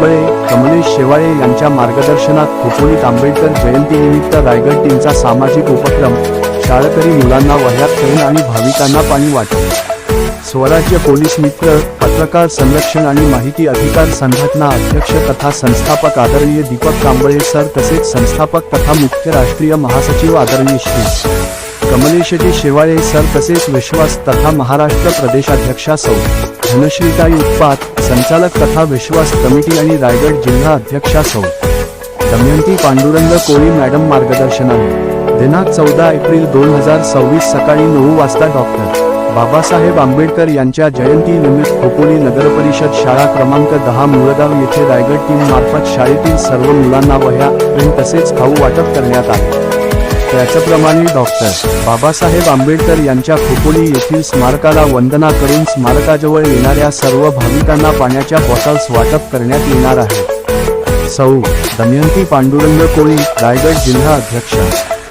कांबळे, कमलेश शेवाळे यांच्या मार्गदर्शनात खोपोलीत आंबेडकर जयंतीनिमित्त रायगड टीमचा सामाजिक उपक्रम, शाळकरी मुलांना वह्या, पेन आणि भाविकांना पाणी वाटप. स्वराज्य पोलीस मित्र, पत्रकार संरक्षण आणि माहिती अधिकार संघटना अध्यक्ष तथा संस्थापक आदरणीय दीपक कांबळे सर तसेच संस्थापक तथा मुख्य राष्ट्रीय महासचिव आदरणीय श्री कमलेशजी शेवाळे सर तसेच विश्वास तथा महाराष्ट्र प्रदेशाध्यक्षा सौ धनश्रीताई उत्पात संचालक तथा विश्वास कमिटी आणि रायगड जिल्हा अध्यक्षा सौ दमयंती पांडुरंग कोळी मॅडम मार्गदर्शनाने. दिनांक 14 एप्रिल 2026 सकाळी 9 वाजता डॉक्टर बाबासाहेब आंबेडकर यांच्या जयंतीनिमित्त खोपोली नगरपरिषद शाळा क्रमांक 10 मुळगाव येथे रायगड टीम मार्फत शाळेतील सर्व मुलांना वह्या, पेन तसेच खाऊ वाटप करण्यात आले. त्याचप्रमाणे डॉक्टर बाबासाहेब आंबेडकर यांच्या खोपोली येथील स्मारकाला वंदना करून स्मारकाजवळ येणाऱ्या सर्व भाविकांना पाण्याच्या बॉटल्स वाटप करण्यात येणार आहे. सौ दमयंती पांडुरंग कोळी, रायगड जिल्हा अध्यक्षा.